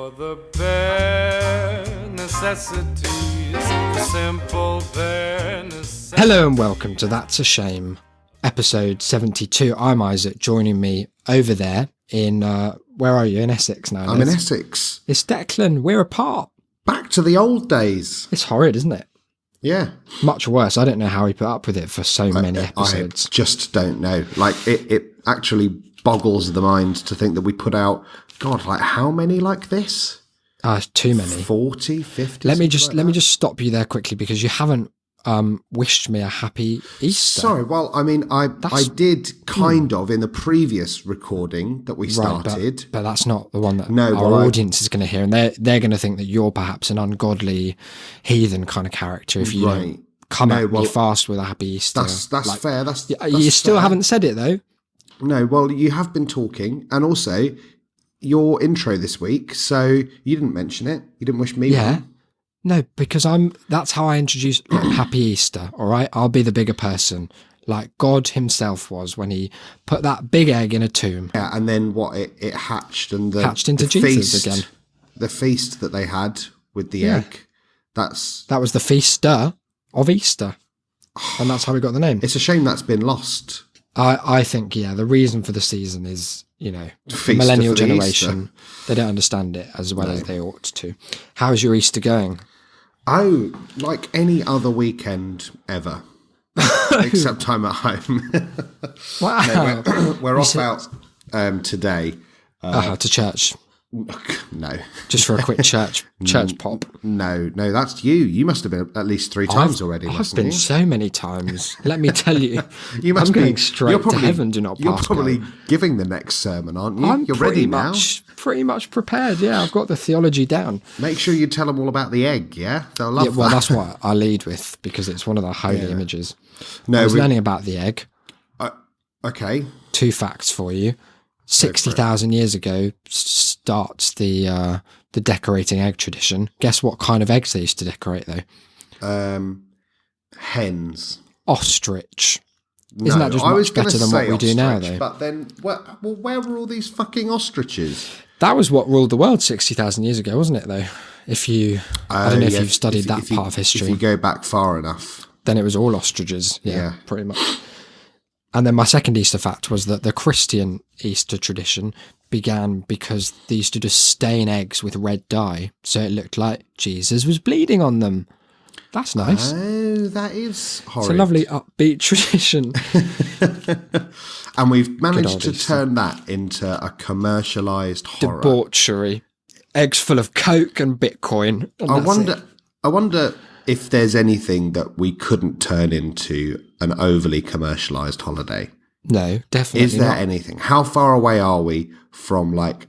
For the bare necessities, the simple bare necessities. Hello and welcome to That's a Shame, episode 72. I'm Isaac, joining me over there in, where are you, in Essex now? I'm in Essex. It's Declan, we're apart. Back to the old days. It's horrid, isn't it? Yeah. Much worse. I don't know how he put up with it for so many episodes. I just don't know. Like, it actually boggles the mind to think that we put out, God, like how many like this? Too many. 40, 50? Let me just stop you there quickly because you haven't wished me a happy Easter. Sorry, well, I mean, I did kind of in the previous recording that we started. But that's not the one that No, our audience is going to hear, and they're going to think that you're perhaps an ungodly heathen kind of character if you don't come at me fast with a happy Easter. That's fair. That's you still fair. haven't said it though. No, well, you have been talking, and also your intro this week, so you didn't mention it. You didn't wish me one. No, because that's how I introduce Happy Easter, all right? I'll be the bigger person, like God himself was when he put that big egg in a tomb. Yeah, and then it hatched and hatched into Jesus again. The feast that they had with the egg, that was the feaster of Easter, and that's how we got the name. It's a shame that's been lost. I think, the reason for the season is, the millennial generation. They don't understand it as well as they ought to. How's your Easter going? Oh, like any other weekend ever, except I'm at home. Wow. No, we're off out today. To church. No. Just for a quick church pop. No, that's you. You must have been at least 3 times already. I've been so many times. Let me tell you. You must I'm going straight to heaven, do not pass. You're probably giving the next sermon, aren't you? You're pretty ready now? Pretty much prepared, yeah. I've got the theology down. Make sure you tell them all about the egg, yeah? They'll love that. Well, that's what I lead with, because it's one of the holy images. No, I was learning about the egg. Okay. 2 facts for you. 60,000 years ago starts the decorating egg tradition. Guess what kind of eggs they used to decorate though? Hens. Ostrich. Isn't that just much better than what we do now though? But then, where were all these fucking ostriches? That was what ruled the world 60,000 years ago, wasn't it though? I don't know if you've studied that part of history. If you go back far enough. Then it was all ostriches. Yeah, pretty much. And then my second Easter fact was that the Christian Easter tradition began because they used to just stain eggs with red dye, so it looked like Jesus was bleeding on them. That's nice. Oh, that is horrid. It's a lovely upbeat tradition. And we've managed to turn that into a commercialised horror. Debauchery. Eggs full of Coke and Bitcoin. And I wonder if there's anything that we couldn't turn into an overly commercialised holiday. No, definitely Is there not. anything? How far away are we from like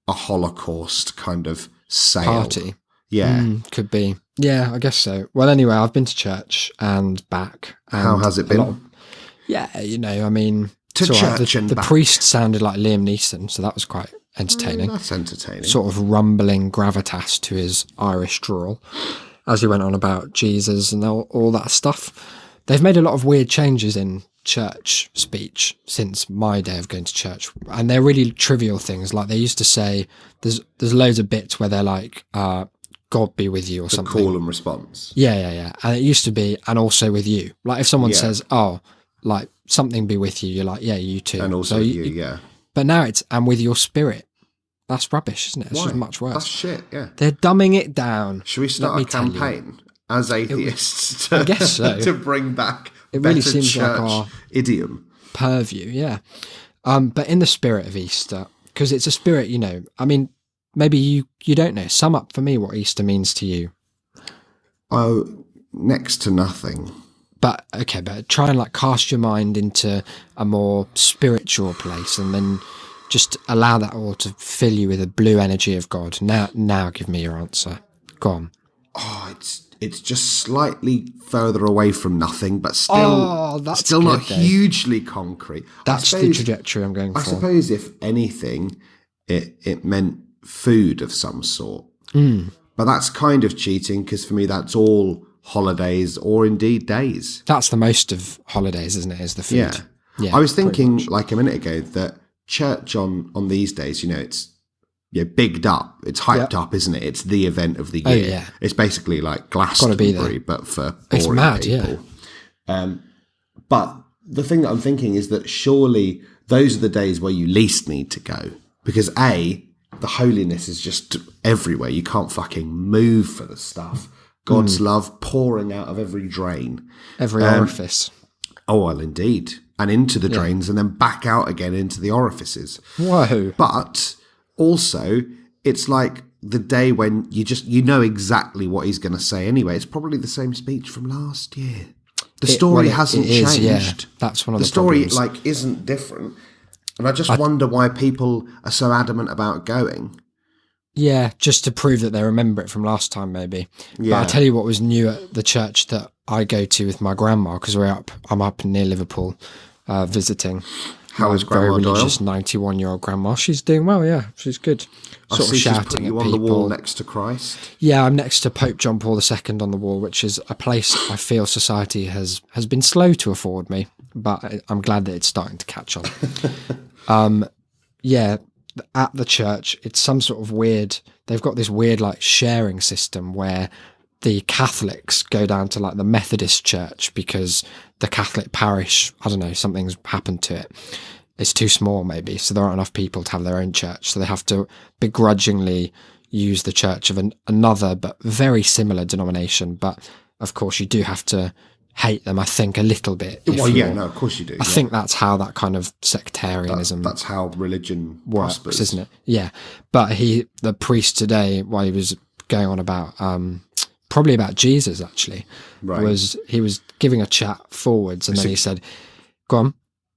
a Holocaust kind of sale? Party? Yeah. Could be. Yeah, I guess so. Well, anyway, I've been to church and back. And how has it been? The priest sounded like Liam Neeson, so that was quite entertaining. That's entertaining. Sort of rumbling gravitas to his Irish drawl as he went on about Jesus and all that stuff. They've made a lot of weird changes in church speech since my day of going to church, and they're really trivial things. Like they used to say, there's loads of bits where they're like, God be with you or something. Call and response. Yeah. And it used to be, and also with you. Like if someone says, like something be with you, you're like, yeah, you too. And also you. But now it's, and with your spirit. That's rubbish, isn't it? It's just much worse. That's shit, yeah. They're dumbing it down. Should we start a campaign as atheists I guess so. to bring back it really better seems church like our idiom? Purview, yeah. But in the spirit of Easter, because it's a spirit, I mean, maybe you don't know. Sum up for me what Easter means to you. Oh, next to nothing. But try and like cast your mind into a more spiritual place and then just allow that all to fill you with the blue energy of God. Now give me your answer. Go on. Oh, it's just slightly further away from nothing, but still not hugely concrete. That's the trajectory I'm going for. I suppose if anything, it meant food of some sort. But that's kind of cheating because for me that's all holidays or indeed days. That's the most of holidays, isn't it? Is the food. Yeah. I was thinking like a minute ago that church on these days, it's bigged up. It's hyped up, isn't it? It's the event of the year. Oh, yeah. It's basically like Gotta be there. Glastonbury, but for It's boring mad, people. But the thing that I'm thinking is that surely those are the days where you least need to go, because the holiness is just everywhere. You can't fucking move for the stuff. God's love pouring out of every drain. Every orifice. Oh, well, indeed. And into the drains and then back out again into the orifices. Whoa. But also, it's like the day when you know exactly what he's going to say anyway. It's probably the same speech from last year. The story hasn't changed. Yeah. That's one of the story problems. isn't different. And I just wonder why people are so adamant about going. Yeah, just to prove that they remember it from last time, maybe. Yeah. But I'll tell you what was new at the church that I go to with my grandma, because I'm up near Liverpool visiting. How is Grandma very Doyle? religious 91-year-old grandma. She's doing well, yeah. She's good. I Sort see of she's put shouting you at on people. the wall next to Christ. Yeah, I'm next to Pope John Paul II on the wall, which is a place I feel society has been slow to afford me, but I'm glad that it's starting to catch on. Yeah, at the church, it's some sort of weird, they've got this weird like sharing system where the Catholics go down to like the Methodist church because the Catholic parish, I don't know, something's happened to it. It's too small maybe, so there aren't enough people to have their own church, so they have to begrudgingly use the church of another but very similar denomination. But of course you do have to hate them, I think, a little bit. Well, yeah, no, of course you do. I think that's how that kind of sectarianism that's how religion works, prospers. isn't it? Yeah. But the priest today, while he was going on about probably about Jesus actually, Right. he was giving a chat forwards, and then he said, "Go on."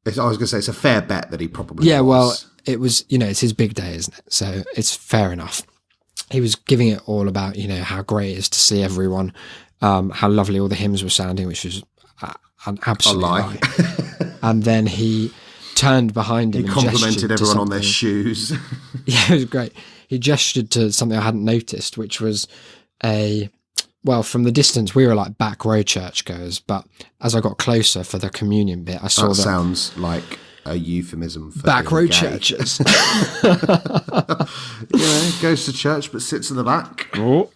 I was going to say it's a fair bet that he probably Yeah, was. well, it was, it's his big day, isn't it? So it's fair enough. He was giving it all about, how great it is to see everyone, how lovely all the hymns were sounding, which was an absolute lie. And then he turned behind him He and complimented gestured to everyone on their something. shoes. Yeah, it was great. He gestured to something I hadn't noticed, which was from the distance, we were like back row churchgoers, but as I got closer for the communion bit, I saw That that sounds like a euphemism for back being row gay. churches. Goes to church but sits in the back. Oh,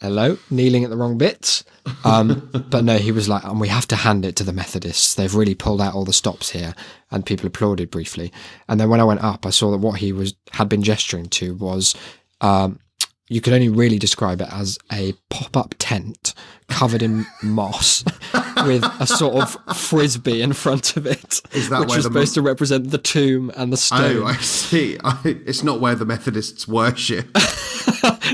hello, kneeling at the wrong bits. But no, he was like, and we have to hand it to the Methodists. They've really pulled out all the stops here, and people applauded briefly. And then when I went up, I saw that what he had been gesturing to was, you could only really describe it as a pop-up tent covered in moss with a sort of frisbee in front of it, Is that which where was the supposed to represent the tomb and the stone. Oh, I see. It's not where the Methodists worship.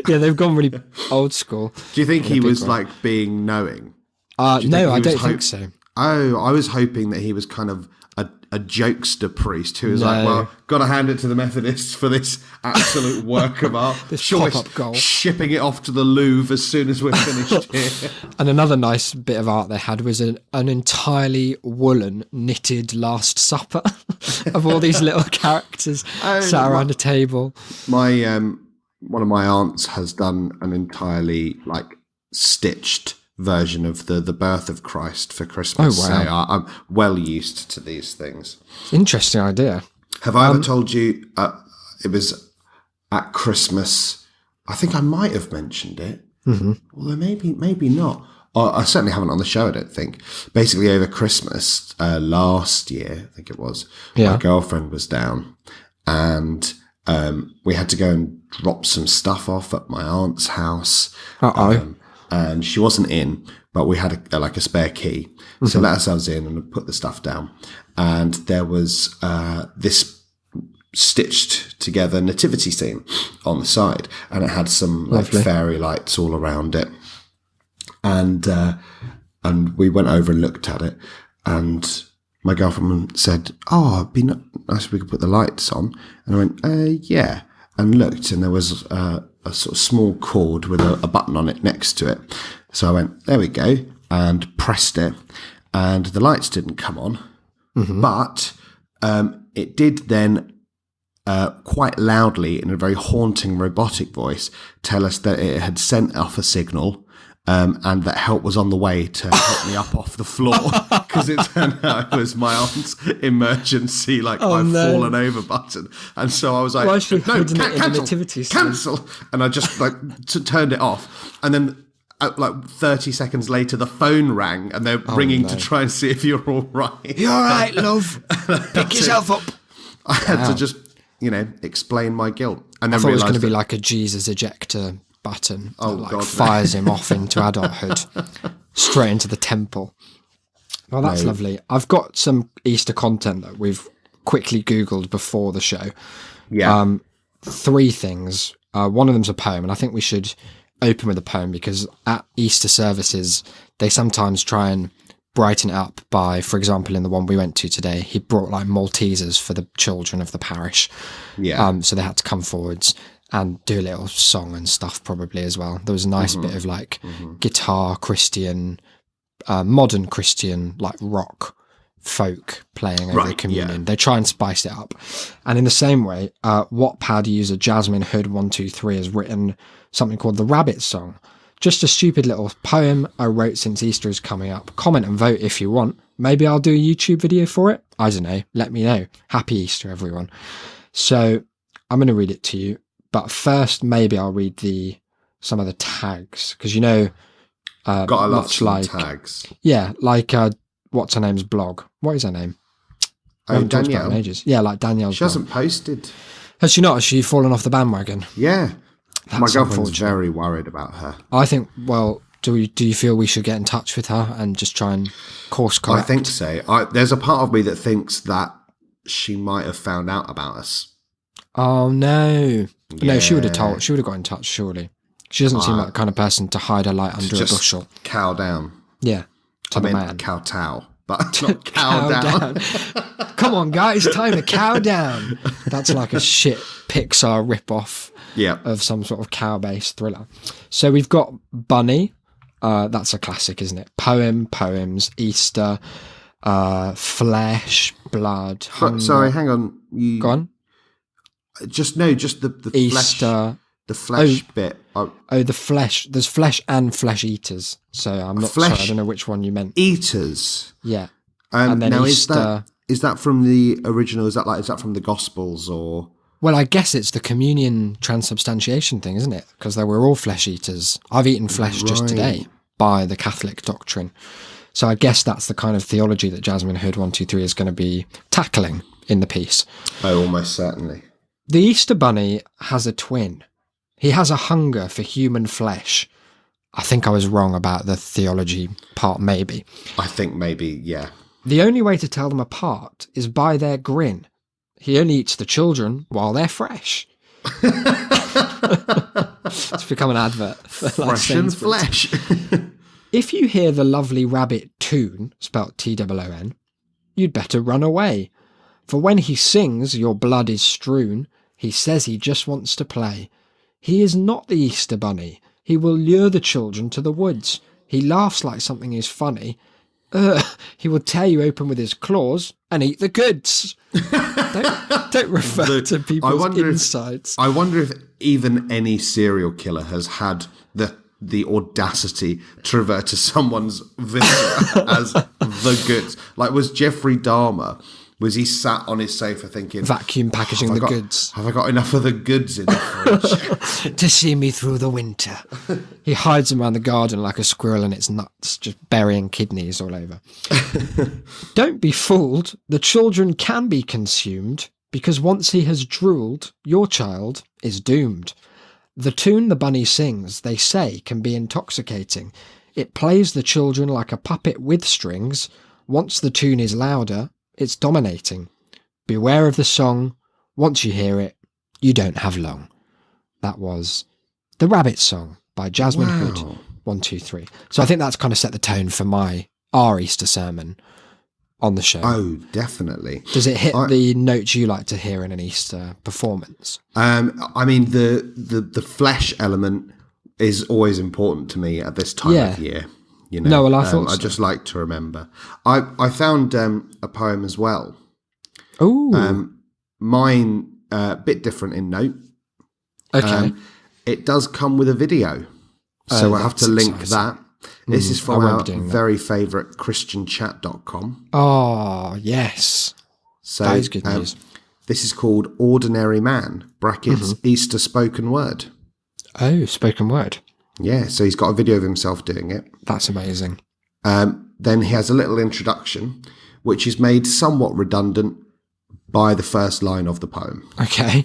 Yeah, they've gone really old school. Do you think he big was one. like being knowing? No, think he I was don't think so. Oh, I was hoping that he was kind of a jokester priest who was like, No. well, got to hand it to the Methodists for this absolute work of art. This Sure, we're pop-up goal. shipping it off to the Louvre as soon as we're finished here. And another nice bit of art they had was an entirely woolen knitted Last Supper of all these little characters sat around a table. My one of my aunts has done an entirely like stitched version of the birth of Christ for Christmas. Oh, wow. So I'm well used to these things. Interesting idea. Have I ever told you it was at Christmas? I think I might have mentioned it. Mm-hmm. Although maybe not. I certainly haven't on the show, I don't think. Basically, over Christmas last year, I think it was, Yeah. my girlfriend was down and we had to go and drop some stuff off at my aunt's house. Uh-oh. And she wasn't in, but we had a spare key. So let ourselves in and put the stuff down. And there was this stitched together nativity scene on the side. And it had some Lovely. fairy lights all around it. And we went over and looked at it. And my girlfriend said, "Oh, it'd be nice if we could put the lights on." And I went, "Yeah." And looked, and there was a sort of small cord with a button on it next to it. So I went, "There we go," and pressed it, and the lights didn't come on. But it did then quite loudly, in a very haunting robotic voice, tell us that it had sent off a signal and that help was on the way to help me up off the floor because it turned out it was my aunt's emergency, I've fallen over button. And so I was like, Why is she no, hiding it in the cancel, nativity scene? cancel. And I just turned it off. And then 30 seconds later, the phone rang and they're ringing to try and see if you're all right. You're all right, love. Pick yourself up. I had to just, explain my guilt. And then I thought it was going to realised be that- like a Jesus ejector button that God, no. fires him off into adulthood, straight into the temple. Well, that's lovely. I've got some Easter content that we've quickly Googled before the show. Yeah. 3 things. One of them's a poem, and I think we should open with a poem because at Easter services, they sometimes try and brighten it up by, for example, in the one we went to today, he brought Maltesers for the children of the parish. Yeah. So they had to come forwards and do a little song and stuff probably as well. There was a nice bit of guitar Christian, modern Christian, rock folk playing over the communion. Yeah. They try and spice it up. And in the same way, Wattpad user Jasmine Hood 123 has written something called the Rabbit Song. Just a stupid little poem I wrote since Easter is coming up. Comment and vote if you want. Maybe I'll do a YouTube video for it. I don't know. Let me know. Happy Easter, everyone. So I'm going to read it to you. But first, maybe I'll read some of the tags. Because, got a lot much of tags. Yeah, what's her name's blog? What is her name? I Oh, haven't talked about Danielle. her in ages. Yeah, Danielle's She blog. hasn't posted. Has she not? Has she fallen off the bandwagon? Yeah. My That's girlfriend's unfortunate. very worried about her. I think, do you feel we should get in touch with her and just try and course correct? I think so. There's a part of me that thinks that she might have found out about us. Oh, no. No, she would have Yeah. told. She would have got in touch, surely. She doesn't seem like the kind of person to hide her light under a Just bushel. cow down. Yeah, to I the mean, man. kowtow, but not cow down. Come on, guys, time to cow down. That's like a shit Pixar rip-off Yeah. of some sort of cow-based thriller. So we've got Bunny. That's a classic, isn't it? Poems, Easter, flesh, blood. hunger. Sorry, hang on. Go on. Just the Easter. the flesh bit. Oh, the flesh. There's flesh and flesh eaters. So I'm not sure. Flesh I don't know which one you meant. Eaters. Yeah. And then now Easter. is that from the original? Is that from the Gospels or? Well, I guess it's the communion transubstantiation thing, isn't it? Because they were all flesh eaters. I've eaten flesh just today by the Catholic doctrine. So I guess that's the kind of theology that Jasmine Hood 123 is going to be tackling in the piece. Oh, almost certainly. The Easter Bunny has a twin. He has a hunger for human flesh. I think I was wrong about the theology part, maybe. I think maybe, yeah. The only way to tell them apart is by their grin. He only eats the children while they're fresh. It's become an advert. For Fresh and Sainsbury's. flesh. If you hear the lovely rabbit Toon, spelt Toon, you'd better run away. For when he sings, your blood is strewn. He says he just wants to play. He is not the Easter Bunny. He will lure the children to the woods. He laughs like something is funny. He will tear you open with his claws and eat the goods. Don't refer to people's insides. I wonder if even any serial killer has had the audacity to refer to someone's viscera as the goods. Like, was Jeffrey Dahmer? Was he sat on his sofa thinking, Vacuum packaging the goods. Have I got enough of the goods in the fridge? To see me through the winter. He hides them around the garden like a squirrel in its nuts, just burying kidneys all over. Don't be fooled. The children can be consumed, because once he has drooled, your child is doomed. The tune the bunny sings, they say, can be intoxicating. It plays the children like a puppet with strings. Once the tune is louder, it's dominating. Beware of the song. Once you hear it, you don't have long. That was The Rabbit Song by Jasmine Hood 123. So I think that's kind of set the tone for our Easter sermon on the show. Oh, definitely. Does it hit the notes you like to hear in an Easter performance? I mean, the flesh element is always important to me at this time of year. You know, No, well, I thought I so. just like to remember. I found a poem as well. Ooh. Mine a bit different in note. Okay. It does come with a video. So we'll have to that's link exciting. that. This is I from won't our be doing that. very favourite ChristianChat.com. Oh, yes. So That is good news. this is called Ordinary Man, brackets, Easter spoken word. Oh, spoken word. Yeah, so he's got a video of himself doing it. That's amazing. Then he has a little introduction, which is made somewhat redundant by the first line of the poem. Okay.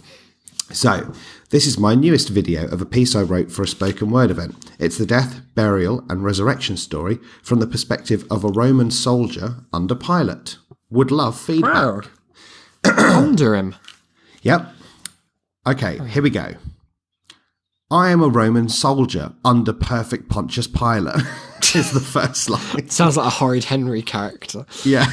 So, this is my newest video of a piece I wrote for a spoken word event. It's the death, burial, and resurrection story from the perspective of a Roman soldier under Pilate. Would love feedback. Under him. Yep. Okay, here we go. I am a Roman soldier under perfect Pontius Pilate, is the first line. Sounds like a Horrid Henry character. Yeah.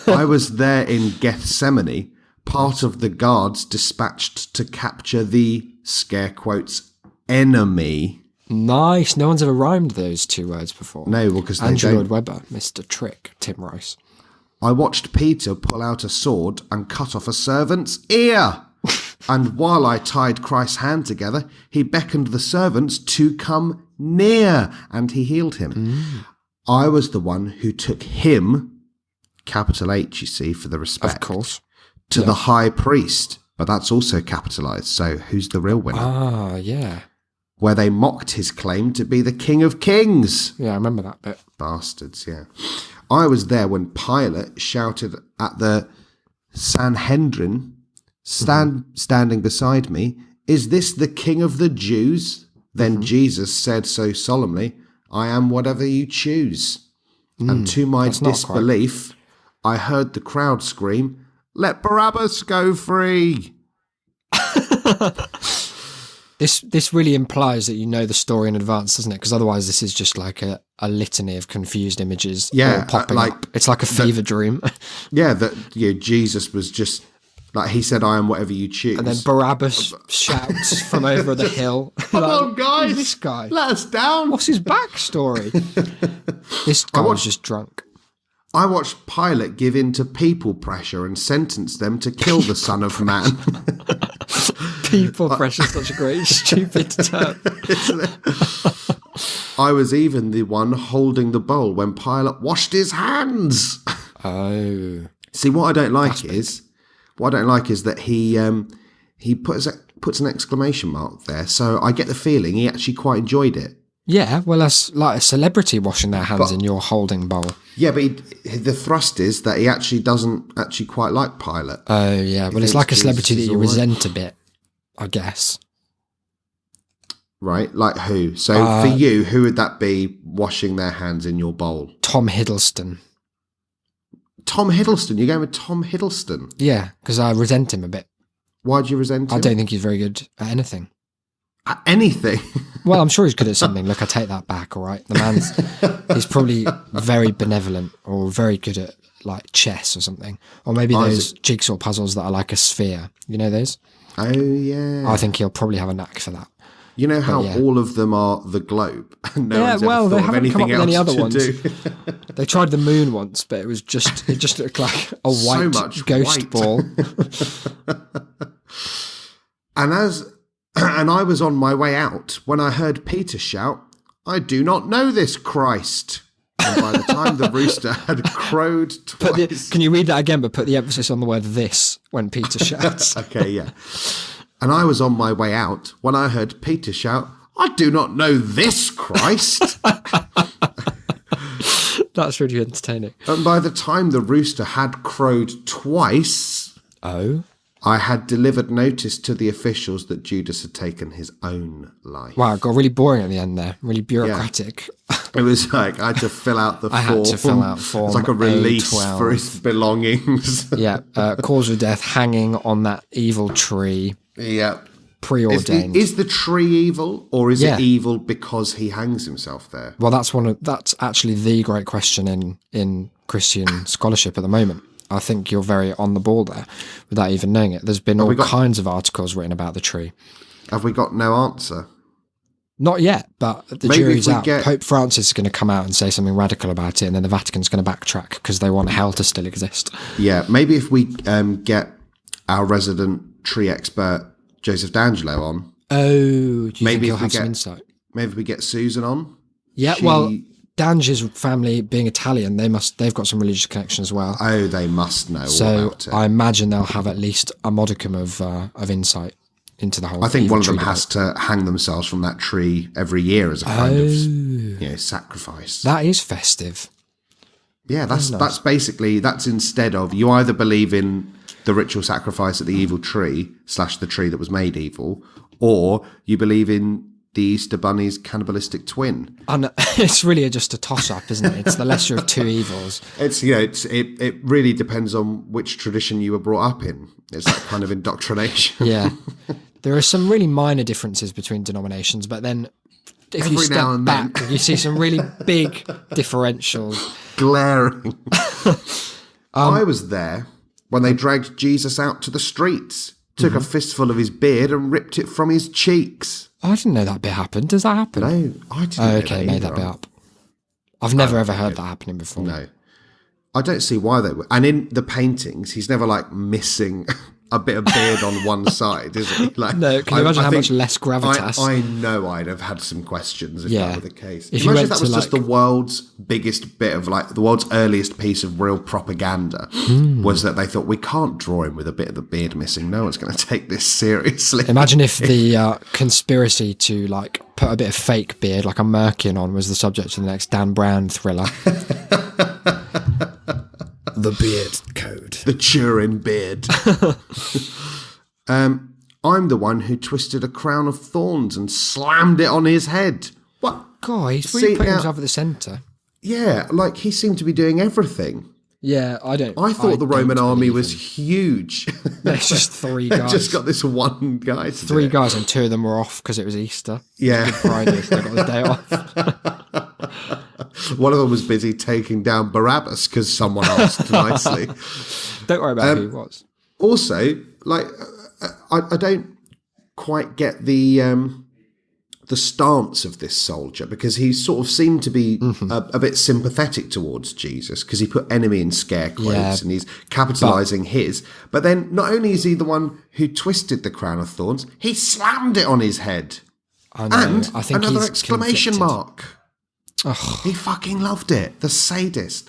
I was there in Gethsemane, part of the guards dispatched to capture the, scare quotes, enemy. Nice. No one's ever rhymed those two words before. No, because they Andrew don't. Lloyd Webber, Mr. Trick, Tim Rice. I watched Peter pull out a sword and cut off a servant's ear. And while I tied Christ's hand together, he beckoned the servants to come near, and he healed him. I was the one who took him, capital H, you see, for the respect, Of course. to the high priest. But that's also capitalised, so who's the real winner? Ah, yeah. Where they mocked his claim to be the King of Kings. Yeah, I remember that bit. Bastards, yeah. I was there when Pilate shouted at the Sanhedrin, standing beside me, "Is this the King of the Jews?" Then Jesus said so solemnly, "I am whatever you choose." And to my that's not disbelief, I heard the crowd scream, "Let Barabbas go free!" This really implies that you know the story in advance, doesn't it? Because otherwise this is just like a litany of confused images Yeah, all popping like up. It's like a fever dream. Yeah, that Jesus was just, like he said, "I am whatever you choose." And then Barabbas shouts from over the hill. Come on, guys! Who's this guy? Let us down! What's his backstory? This guy was just drunk. I watched Pilate give in to people pressure and sentence them to kill the Son of Man. People pressure is such a great, stupid term. Isn't it? I was even the one holding the bowl when Pilate washed his hands. Oh. See, what I don't like is that he puts an exclamation mark there. So I get the feeling he actually quite enjoyed it. Yeah, well, that's like a celebrity washing their hands in your holding bowl. Yeah, but the thrust is that he actually doesn't actually quite like Pilate. Oh, yeah. Well, it's like a thinks celebrity that Jesus you is all right. resent a bit, I guess. Right? Like who? So for you, who would that be washing their hands in your bowl? Tom Hiddleston. Tom Hiddleston. You're going with Tom Hiddleston. Yeah, because I resent him a bit. Why do you resent him? I don't think he's very good at anything. At anything. Well, I'm sure he's good at something. Look, I take that back, all right? He's probably very benevolent or very good at, like, chess or something. Or maybe those jigsaw puzzles that are like a sphere. You know those? Oh, yeah. I think he'll probably have a knack for that. You know how yeah. all of them are the globe? No one's ever they thought of haven't come up anything with any else other to ones. do. They tried the moon once, but it just looked like a white much ghost white. ball. And I was on my way out when I heard Peter shout, "I do not know this Christ." And by the time the rooster had crowed twice... Can you read that again, but put the emphasis on the word "this" when Peter shouts? Okay, yeah. And I was on my way out when I heard Peter shout, "I do not know this Christ." That's really entertaining. And by the time the rooster had crowed twice, Oh? I had delivered notice to the officials that Judas had taken his own life. Wow, it got really boring at the end there. Really bureaucratic. It was like I had to fill out the form. I had to fill out form It's like a release A12. for his belongings. Yeah, cause of death hanging on that evil tree, Yeah. preordained. Is the tree evil, or is Yeah. it evil because he hangs himself there? Well, that's actually the great question in Christian scholarship at the moment. I think you're very on the ball there without even knowing it. There's been all kinds of articles written about the tree. Have we got no answer? Not yet, but the Maybe jury's if we out. get- Pope Francis is going to come out and say something radical about it, and then the Vatican's going to backtrack because they want hell to still exist. Yeah, maybe if we get our resident tree expert, Joseph D'Angelo, on. Oh, do you think Maybe he'll if we have some get- insight? maybe we get Susan on. Yeah, She- well, Dange's family being Italian, they've got some religious connection as well. Oh, they must know all So about it. I imagine they'll have at least a modicum of insight into the whole. I think evil one of them tree has to hang themselves from that tree every year as a kind of debate. sacrifice. That is festive. Yeah, that's basically, that's instead of, you either believe in the ritual sacrifice at the evil tree / the tree that was made evil, or you believe in the Easter Bunny's cannibalistic twin. And it's really just a toss-up, isn't it? It's the lesser of two evils. It's it really depends on which tradition you were brought up in. It's that kind of indoctrination. Yeah. There are some really minor differences between denominations, but then if you Every step now and then. back, you see some really big differentials. Glaring. I was there when they dragged Jesus out to the streets, took a fistful of his beard and ripped it from his cheeks. Oh, I didn't know that bit happened. Does that happen? No, I didn't. Oh, know okay, that made that either. bit up. I've never ever heard that happening before. No, I don't see why they would. And in the paintings, he's never like missing a bit of beard on one side, is he? Like, No, can you imagine how think much less gravitas? I know I'd have had some questions if Yeah. that were the case. If you Imagine went if that was to, just like- the world's biggest bit of like the world's earliest piece of real propaganda was that they thought we can't draw him with a bit of the beard missing. No one's going to take this seriously. Imagine if the conspiracy to like put a bit of fake beard, like a merkin on, was the subject of the next Dan Brown thriller. The beard code. The Turin beard. I'm the one who twisted a crown of thorns and slammed it on his head. What? God, he's really See, putting now- himself at the centre. Yeah, like he seemed to be doing everything. Yeah, I don't. I thought the Roman don't army believe was him. huge. There's just three They guys. just got this one guy to do Three it. guys, and two of them were off because it was Easter. Yeah. Good Friday, so they got the day off. One of them was busy taking down Barabbas because someone asked nicely. Don't worry about who it was. Also, like, I don't quite get the stance of this soldier, because he sort of seemed to be a bit sympathetic towards Jesus because he put enemy in scare quotes Yeah, and he's capitalizing his. But then not only is he the one who twisted the crown of thorns, he slammed it on his head. I know. And I think another he's exclamation convicted. mark. He fucking loved it. The sadist.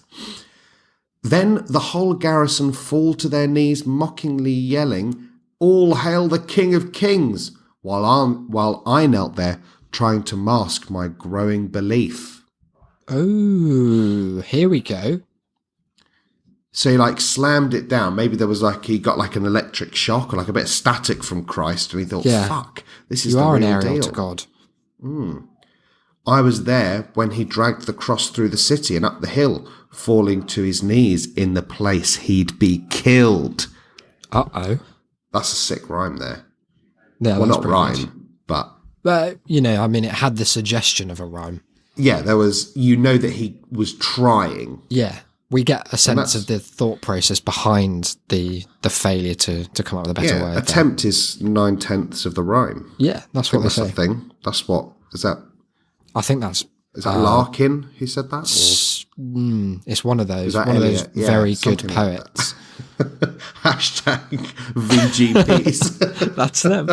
Then the whole garrison fall to their knees, mockingly yelling, "All hail the King of Kings!" while I knelt there trying to mask my growing belief. Oh, here we go. So he like slammed it down. Maybe there was like, he got like an electric shock or like a bit of static from Christ, and he thought, Yeah. fuck, this is You the are an real Ariel deal. to God. I was there when he dragged the cross through the city and up the hill, falling to his knees in the place he'd be killed. Uh-oh. That's a sick rhyme there. Yeah, Well, that's not pretty rhyme, good. but But, you know, I mean, it had the suggestion of a rhyme. yeah, there was, you know that he was trying. Yeah. We get a sense that's- of the thought process behind the failure to come up with a better Yeah, word. there. attempt is 9/10 of the rhyme. Yeah, that's I think what they that's the say. thing. That's what, is that Larkin who said that? Or? It's one of those. that One of those Eliot? Yeah, very good something like that. poets. Hashtag VGPs. That's them.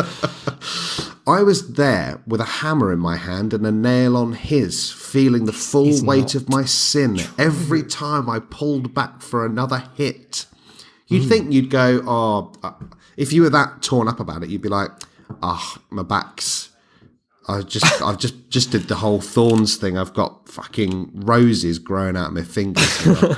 I was there with a hammer in my hand and a nail on his, feeling the full weight of my sin every time I pulled back for another hit. You'd think you'd go, if you were that torn up about it, you'd be like, my back's, I've just did the whole thorns thing. I've got fucking roses growing out of my fingers here.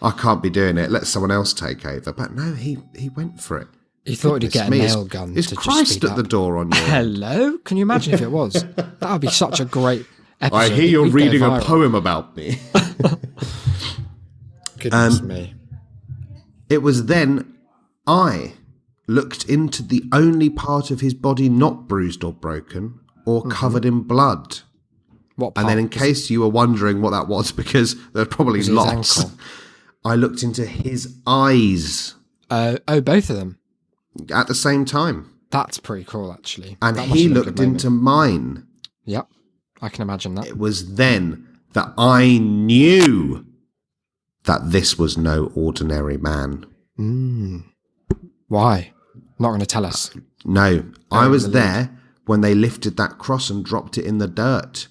I can't be doing it. Let someone else take over. But no, he went for it. You thought he'd get a Goodness me, nail gun Is to just Christ speed at up. the door on you? Hello? Can you imagine if it was? That would be such a great episode. I hear you're We'd go reading a viral. poem about me. Goodness me. It was then I looked into the only part of his body not bruised or broken or covered in blood. What And then in part? case you were wondering what that was, because there are probably Was it his lots, ankle? I looked into his eyes Both of them. at the same time. That's pretty cool, actually. And That must he have been a looked good moment. into mine. Yep, I can imagine that. It was then that I knew that this was no ordinary man. Why? Not going to tell us. No, I was in the there when they lifted that cross and dropped it in the dirt.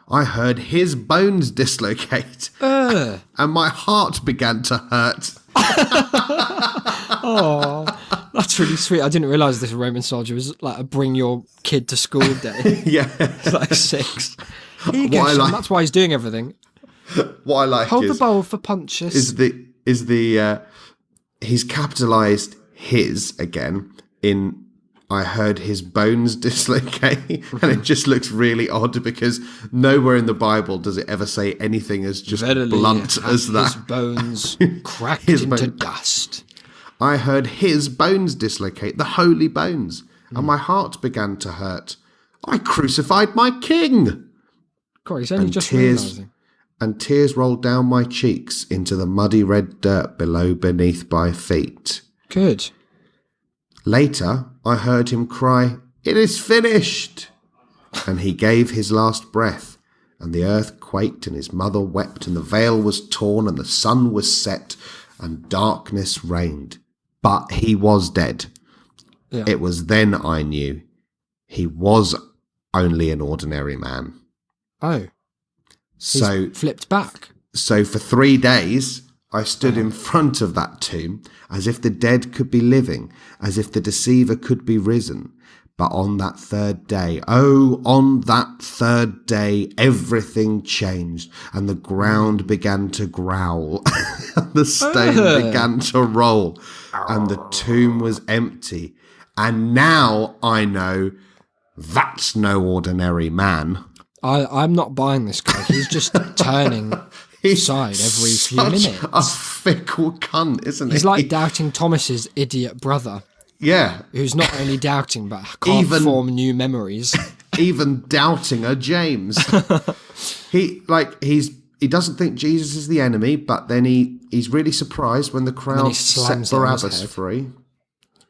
I heard his bones dislocate, and my heart began to hurt. Oh, that's really sweet. I didn't realise this Roman soldier was like a bring your kid to school day. Yeah. Like 6. Here you What go, I son. like- That's why he's doing everything. What I like Hold the is bowl for Pontius. he's capitalised his again in I heard his bones dislocate, and it just looks really odd because nowhere in the Bible does it ever say anything as just Verily blunt hath as that. His bones cracked His into bone- dust. I heard his bones dislocate, the holy bones, and my heart began to hurt. I crucified my king, God, he's only And just tears- realising. and tears rolled down my cheeks into the muddy red dirt beneath my feet. Good. Later, I heard him cry, "It is finished!" And he gave his last breath, and the earth quaked, and his mother wept, and the veil was torn, and the sun was set, and darkness reigned. But he was dead. Yeah. It was then I knew he was only an ordinary man. Oh, So, flipped back. so for 3 days, I stood in front of that tomb as if the dead could be living, as if the deceiver could be risen. But on that third day, on that third day, everything changed, and the ground began to growl, and the stone began to roll, and the tomb was empty. And now I know that's no ordinary man. I'm not buying this guy. He's just turning side every few minutes. A fickle cunt, isn't he? He's like Doubting Thomas's idiot brother, yeah, who's not only doubting but can't Even- form new memories. even doubting a James. He doesn't think Jesus is the enemy, but then he's really surprised when the then crowd he set slams it on his Barabbas head. free.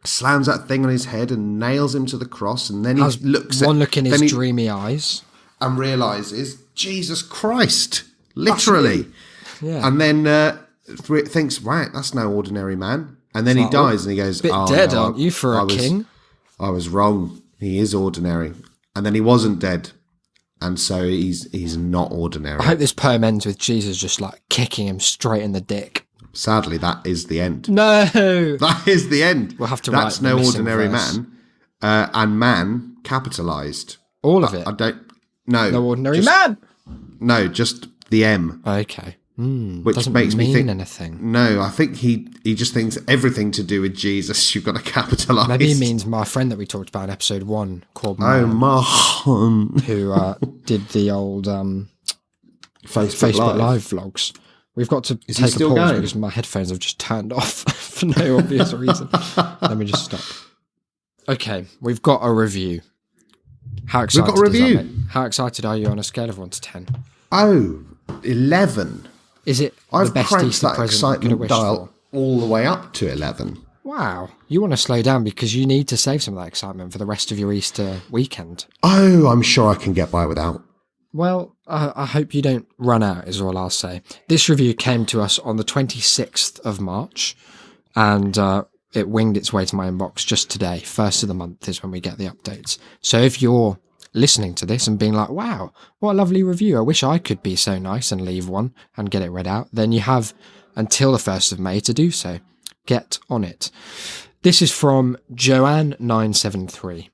Slams that thing on his head and nails him to the cross, and then he Has looks one at look in his then he- dreamy eyes. and realizes Jesus Christ, literally. Yeah. And then thinks, right, that's no ordinary man. And then he like, dies, and he goes, Bit "Oh, dead, no, aren't you, for a king?" I was wrong. He is ordinary." And then he wasn't dead, and so he's not ordinary. I hope this poem ends with Jesus just like kicking him straight in the dick. Sadly, that is the end. No. That is the end. We'll have to That's write the no missing ordinary verse. man, and man capitalized. All of it. I don't. No, No ordinary just, man. No, just the M, Okay. which Doesn't makes me mean think. anything. No, I think he just thinks everything to do with Jesus, you've got to capitalize. Maybe he means my friend that we talked about in episode 1 called Oh, Mark, man. who did the old Facebook, Live vlogs. We've got to he take a still pause going? because my headphones have just turned off for no obvious reason. Let me just stop. Okay, we've got a review. How excited got a review? Is that, mate? How excited are you on a scale of 1 to 10? Oh, 11. Is it I've the best cranked Easter that present you could have excitement wished dial for? all the way up to 11. Wow, you want to slow down because you need to save some of that excitement for the rest of your Easter weekend. Oh, I'm sure I can get by without. Well, I hope you don't run out, is all I'll say. This review came to us on the 26th of March, and it winged its way to my inbox just today. First of the month is when we get the updates. So if you're listening to this and being like, wow, what a lovely review, I wish I could be so nice and leave one and get it read out, then you have until the 1st of May to do so. Get on it. This is from Joanne973.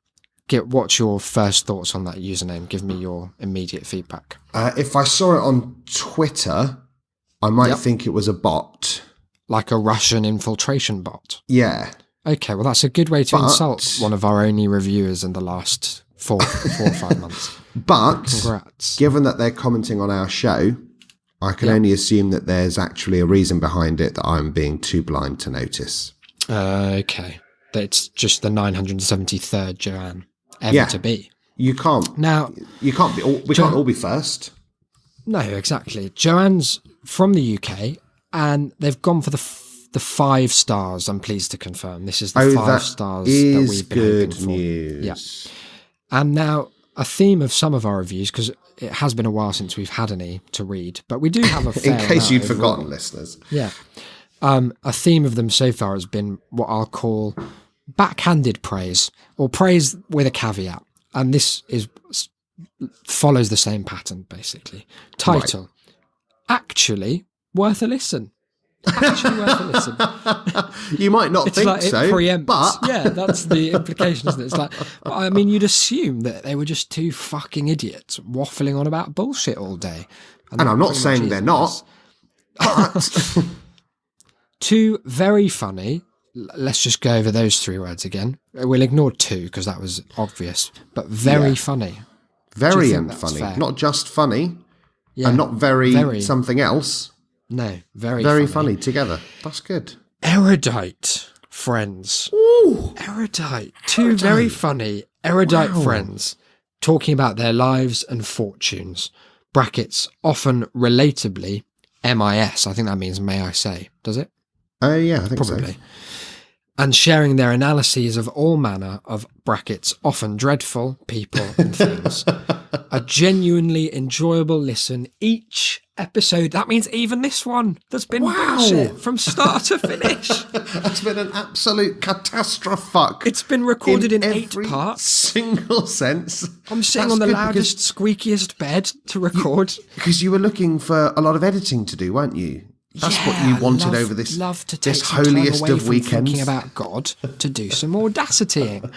What's your first thoughts on that username? Give me your immediate feedback. If I saw it on Twitter, I might Yep. think it was a bot. Like a Russian infiltration bot. Yeah. Okay, well, that's a good way to But- insult one of our only reviewers in the last four or 5 months. But Congrats. given that they're commenting on our show, I can only assume that there's actually a reason behind it that I'm being too blind to notice. Okay. It's just the 973rd Joanne ever Yeah. to be. You can't. Now, We can't all be first. no, exactly. Joanne's from the UK, and they've gone for the 5 stars. I'm pleased to confirm this is the 5 that stars that is we've been good hoping for. news. Yeah. And now a theme of some of our reviews, because it has been a while since we've had any to read, but we do have a fair In case amount you'd overall. forgotten, listeners. Yeah. A theme of them so far has been what I'll call backhanded praise, or praise with a caveat. and this follows the same pattern, basically. Title, actually worth a listen. Actually worth a listen. You might not It's think like so, it preempts. but Yeah, that's the implication, isn't it? It's like, I mean, you'd assume that they were just two fucking idiots waffling on about bullshit all day. and I'm not saying they're not. But Two very funny. Let's just go over those three words again. We'll ignore two because that was obvious, but very funny. very think and that's funny, fair? not just funny, Yeah, and not very something else. no, very Very funny. funny together. That's good. Erudite friends. Ooh, Erudite. Two very funny erudite friends talking about their lives and fortunes. Brackets, often relatably, MIS. I think that means may I say. Does it? yeah, I think Probably. so. And sharing their analyses of all manner of brackets, often dreadful people and things. A genuinely enjoyable listen each episode. That means even this one that's been bullshit from start to finish. That's been an absolute catastrophe. It's been recorded in 8 every parts. single sense. I'm sitting That's on the good loudest, squeakiest bed to record. because you were looking for a lot of editing to do, weren't you? That's what you wanted over this. Love to take this some time holiest away of from weekends. thinking about God to do some audacitying.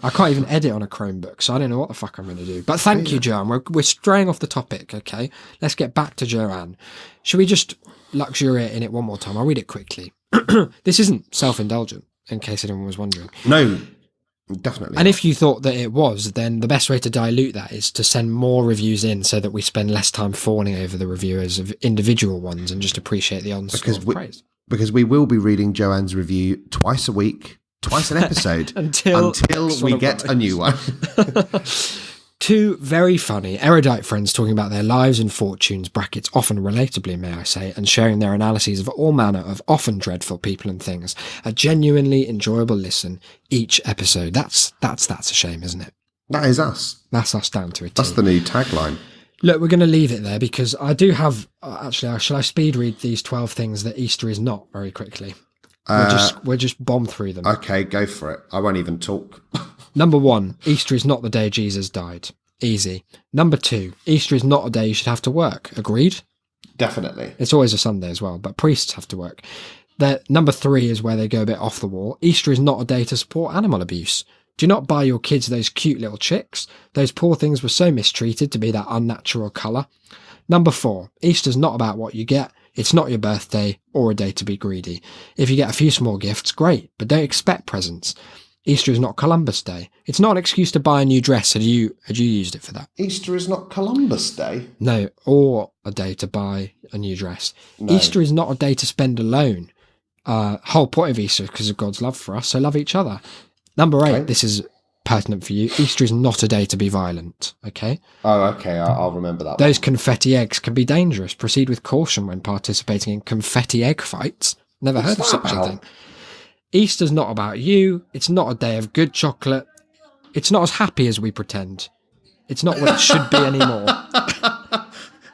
I can't even edit on a Chromebook, so I don't know what the fuck I'm going to do. But thank you, Joanne. We're straying off the topic, okay? Let's get back to Joanne. Should we just luxuriate in it one more time? I'll read it quickly. This isn't self-indulgent, in case anyone was wondering. No, definitely. And if you thought that it was, then the best way to dilute that is to send more reviews in so that we spend less time fawning over the reviewers of individual ones and just appreciate the onslaught of praise. because we will be reading Joanne's review twice a week, twice an episode, Until we get a new one. Two very funny, erudite friends talking about their lives and fortunes, brackets, often relatably, may I say, and sharing their analyses of all manner of often dreadful people and things. A genuinely enjoyable listen each episode. That's a shame, isn't it? That is us. That's us down to a T. That's the new tagline. Look, we're going to leave it there because I do have, actually, shall I speed read these 12 things that Easter is not very quickly? We'll just bomb through them. Okay, go for it. I won't even talk. Number 1, Easter is not the day Jesus died. Easy. Number 2, Easter is not a day you should have to work. Agreed? Definitely. It's always a Sunday as well, but priests have to work. Number 3 is where they go a bit off the wall. Easter is not a day to support animal abuse. Do not buy your kids those cute little chicks. Those poor things were so mistreated to be that unnatural colour. Number 4, Easter's not about what you get. It's not your birthday or a day to be greedy. If you get a few small gifts, great, but don't expect presents. Easter is not Columbus Day. It's not an excuse to buy a new dress. Had you used it for that? Easter is not Columbus Day. No, or a day to buy a new dress. No. Easter is not a day to spend alone. Whole point of Easter is because of God's love for us, so love each other. Number 8, This is pertinent for you. Easter is not a day to be violent, okay? Oh, okay. I'll remember that. Those confetti eggs can be dangerous. Proceed with caution when participating in confetti egg fights. Never heard of that such a about? thing. Easter's not about you. It's not a day of good chocolate. It's not as happy as we pretend. It's not what it should be anymore.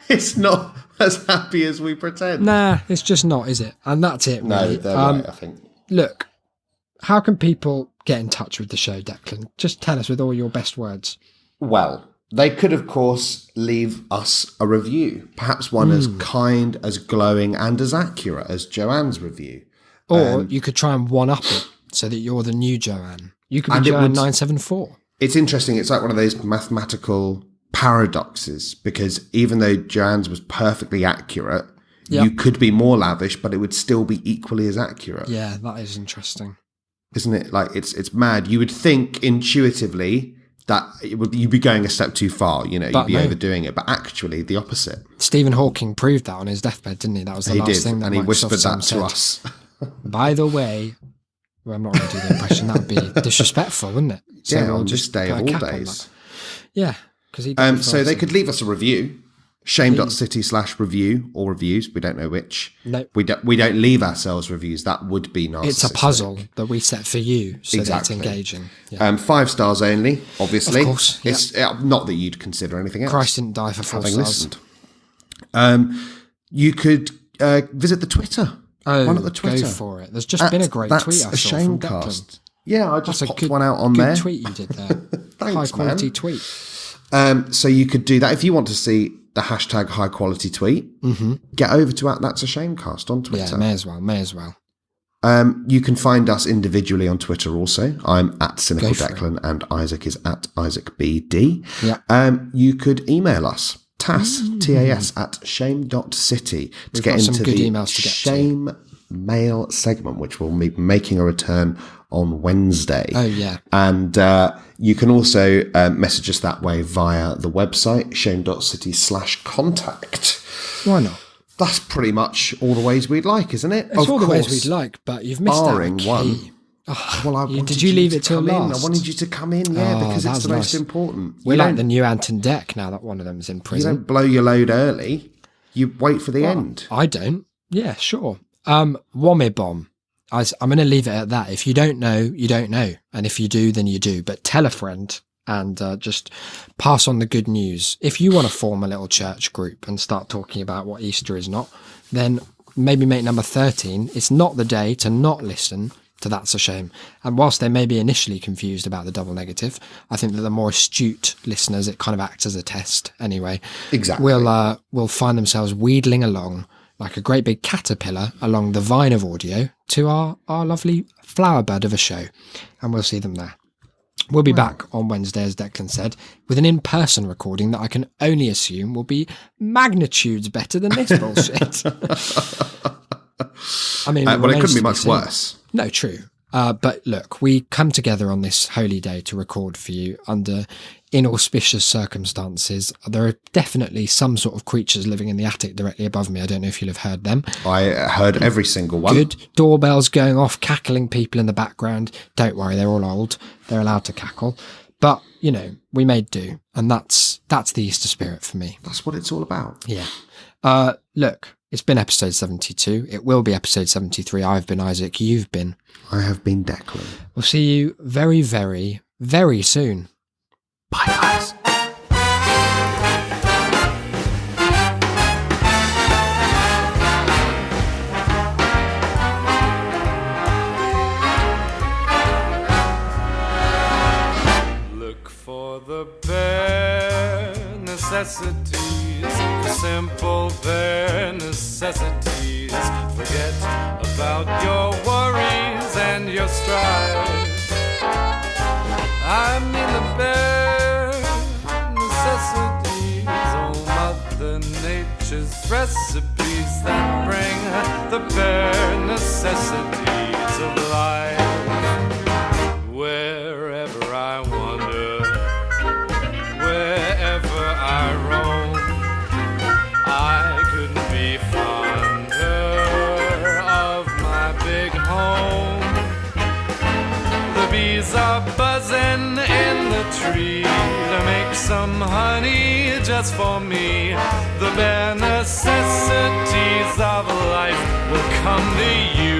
It's not as happy as we pretend. Nah, it's just not, is it? And that's it, No, really. they're right, I think. Look, how can people get in touch with the show, Declan? Just tell us with all your best words. Well, they could, of course, leave us a review. Perhaps one as kind, as glowing, and as accurate as Joanne's review. Or you could try and one-up it so that you're the new Joanne. You could be And it Joanne would- 974. It's interesting. It's like one of those mathematical paradoxes because even though Joanne's was perfectly accurate, Yep. you could be more lavish, but it would still be equally as accurate. Yeah, that is interesting. Isn't it? Like it's mad. You would think intuitively that you'd be going a step too far. You know, But you'd be no. overdoing it. But actually, the opposite. Stephen Hawking proved that on his deathbed, didn't he? That was the He last did, thing that and he Microsoft whispered Sam that to said. us. By the way, well, I'm not going to do the impression. That would be disrespectful, wouldn't it? So Yeah, we'll on just this day put of a all cap on days. that. Yeah, because he did it for So us. they could leave us a review. Shame.city/review or reviews. We don't know which. Nope. We don't leave ourselves reviews. That would be narcissistic. It's a puzzle that we set for you so Exactly. that it's engaging. Yeah. 5 stars only, obviously. Of course, yeah. It's not that you'd consider anything else. Christ didn't die for 4 having stars. listened. You could visit the Twitter. Oh, One at the Twitter. go for it. There's just been a great tweet I That's saw a from Declan. Shamecast. Yeah, I just That's a popped good one out on good there. tweet you did there. Thanks, High quality man. tweet. So you could do that if you want to see the hashtag high quality tweet. Get over to @That's a Shamecast on Twitter. Yeah, may as well. You can find us individually on Twitter also. I'm @Cynical Go for Declan and Isaac is @IsaacBD. Yeah. You could email us, TAS at shame.city to We've get got some into good the emails to get to. shame mail segment, which will be making a return on Wednesday. Oh, yeah. And you can also message us that way via the website, shame.city/contact. Why not? That's pretty much all the ways we'd like, isn't it? It's all the ways we'd like, but you've missed out a barring key. one. Well, I wanted did you leave it till come in. last? I wanted you to come in, yeah, because that it's was the most nice. important. We're You like don't- the new Anton Deck now that one of them's in You prison. don't blow your load early. You wait for the end. I don't. Yeah, sure. Wommy bomb. I'm going to leave it at that. If you don't know, you don't know. And if you do, then you do. But tell a friend and just pass on the good news. If you want to form a little church group and start talking about what Easter is not, then maybe make number 13. It's not the day to not listen to That's a Shame. And whilst they may be initially confused about the double negative, I think that the more astute listeners, it kind of acts as a test anyway. Exactly. Will find themselves wheedling along like a great big caterpillar along the vine of audio to our lovely flower bud of a show. And we'll see them there. We'll be back on Wednesday, as Declan said, with an in-person recording that I can only assume will be magnitudes better than this bullshit. I mean, Well, it remains couldn't be to much seen. worse. No, true. But look, we come together on this holy day to record for you under inauspicious circumstances. There are definitely some sort of creatures living in the attic directly above me. I don't know if you'll have heard them. I heard every single one. Good. Doorbells going off, cackling people in the background. Don't worry, they're all old. They're allowed to cackle. But, you know, we made do. And that's the Easter spirit for me. That's what it's all about. Yeah. Look, it's been episode 72. It will be episode 73. I've been Isaac. You've been. I have been Declan. We'll see you very, very, very soon. Bye, guys. Look for the bare necessities, the simple bare necessities. Forget about your worries and your strife. I mean the bare necessities, oh Mother Nature's recipes that bring the bare necessities of life. Wherever I wander, wherever I roam, I couldn't be fonder of my big home. The bees are buzzing in the tree to make some honey just for me. The bare necessities of life will come to you.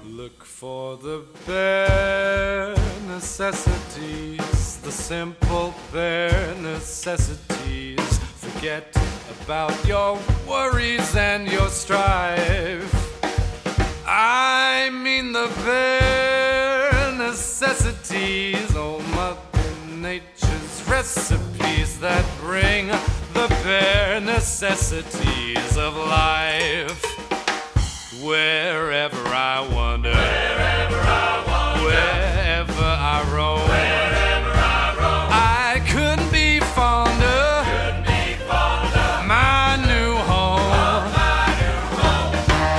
Look for the bare necessities, the simple bare necessities. Forget about your worries and your strife. I mean the bare necessities, oh Mother Nature's recipes that bring the bare necessities of life. Wherever I wander, wherever I roam, I couldn't be fonder, my new home.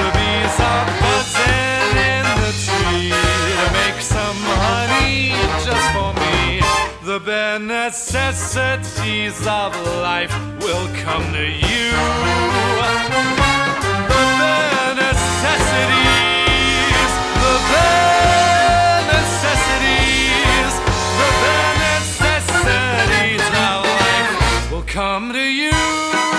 The bees are buzzing in the tree to make some honey just for me. The bare necessities of life will come to you. The bare necessities come to you.